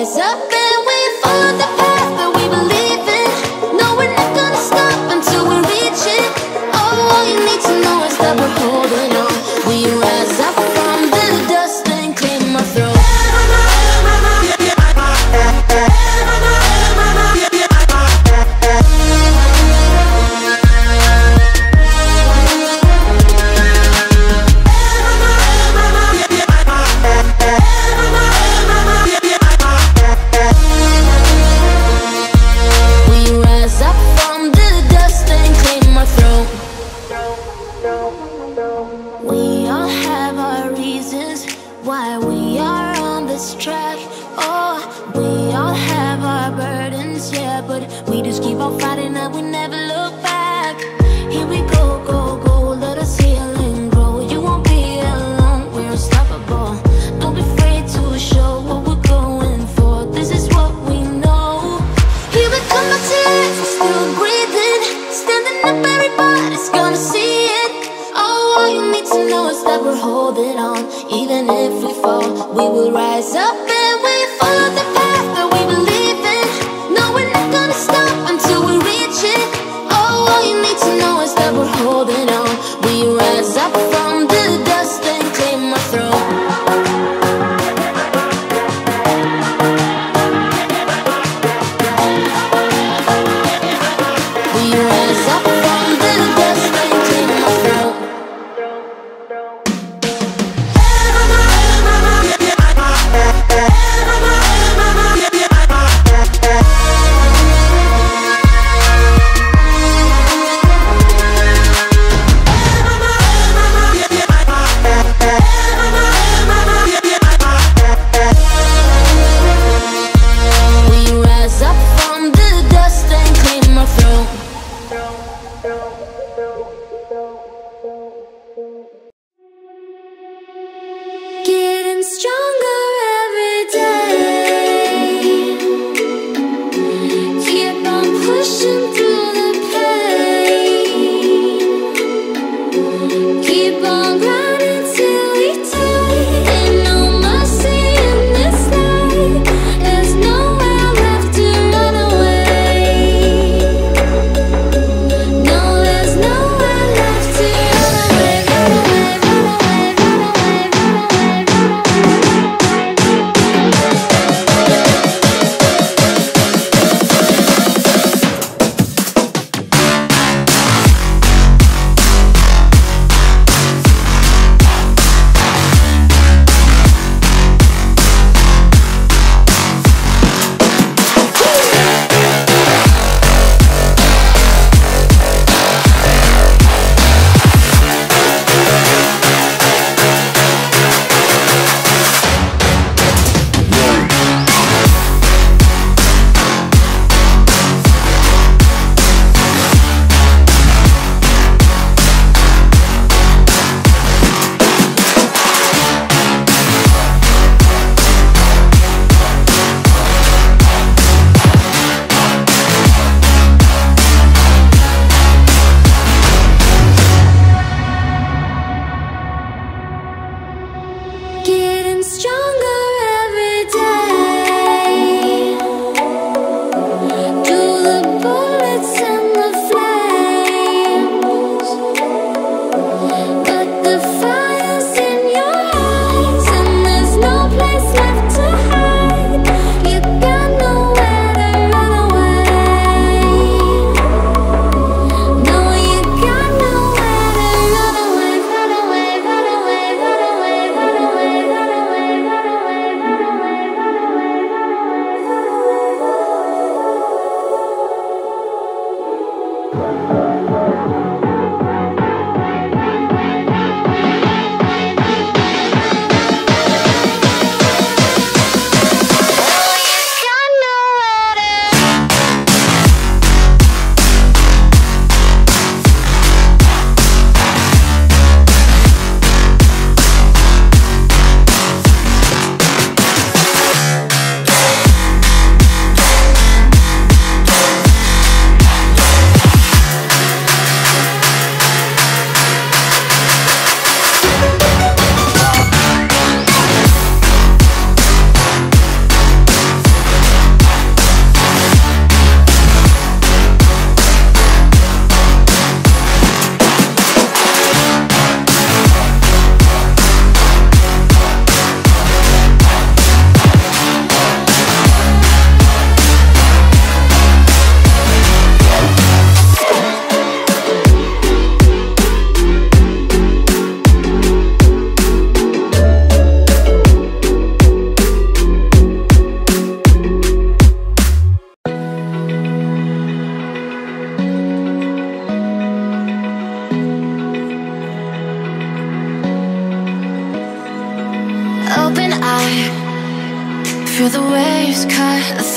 rise up and we follow the path that we believe in. No, we're not gonna stop until we reach it. Oh, all you need to know is that we're holding on. We rise up from the dust and clear my throat.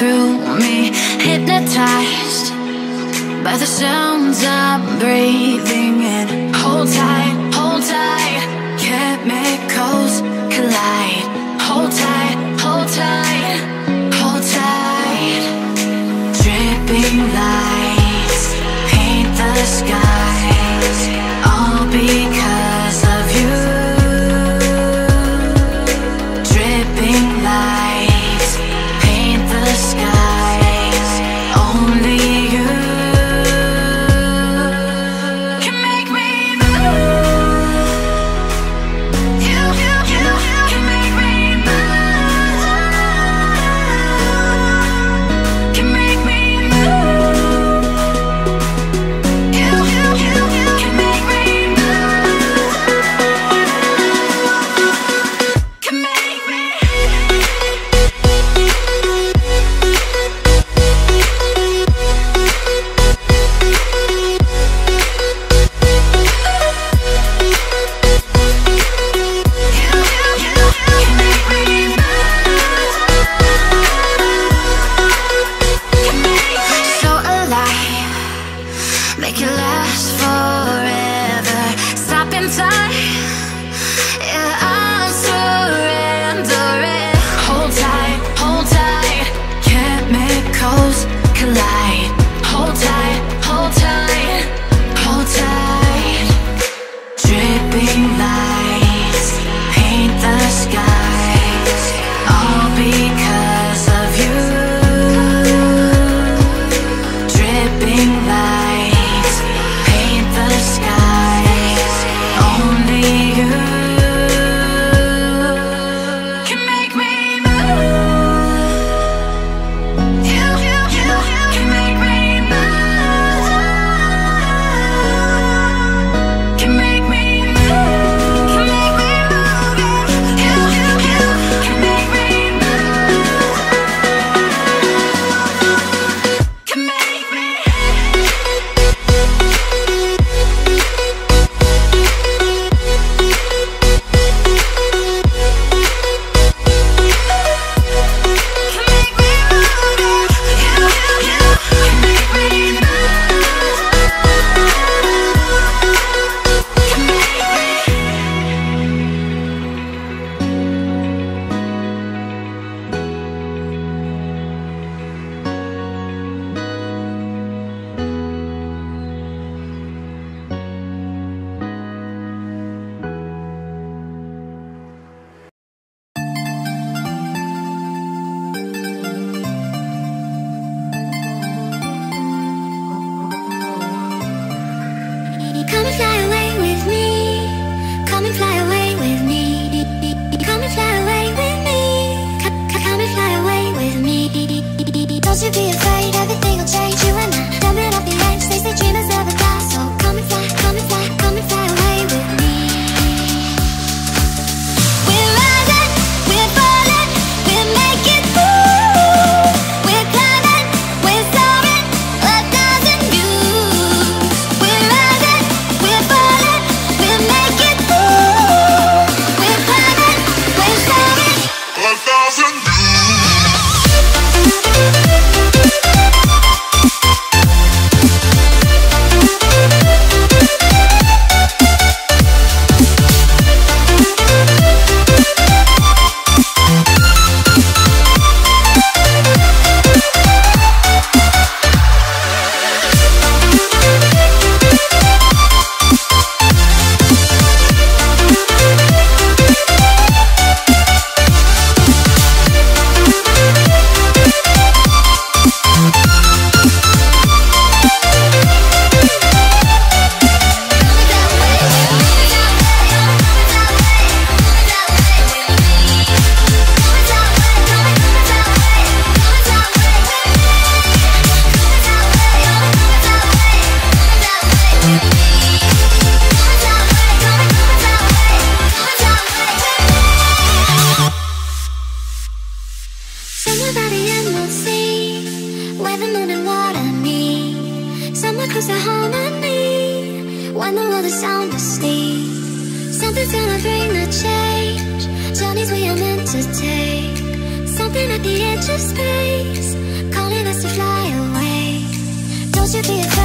through me, hypnotized by the sounds I'm breathing in. Hold tight, chemicals collide. Hold tight, hold tight, hold tight. Dripping lights paint the skies, all because of you. Dripping lights paint the skies, only you can make me move. You can make me move. Can make me move. You can make me move. Can make me. So alive, make it last forever. Stop in time, yeah, I'll surrender it. Hold tight, chemicals collide. Hold tight, hold tight, hold tight. Dripping lights paint the skies, all because of you. Dripping lights paint the skies, only you can make me move. You can make me move. Can make me move. Can make me move. You can make me move. Can make me. Come and fly away with me. Come and fly away with me. Come and fly away with me. Come and fly away with me. Don't you be afraid, everything will change. You and I, jumping off the edge. They say dreamers never die. So come and fly, come and fly, come and fly away with me. We're rising, we're falling, we're making moves. We're climbing, we're soaring, 1,000 views. We're rising, we're falling, we're making moves. We're climbing, we're soaring, 1,000 views. cause the harmony when the world is sound asleep. Something's gonna bring the change, journeys we are meant to take. Something at the edge of space, should be afraid.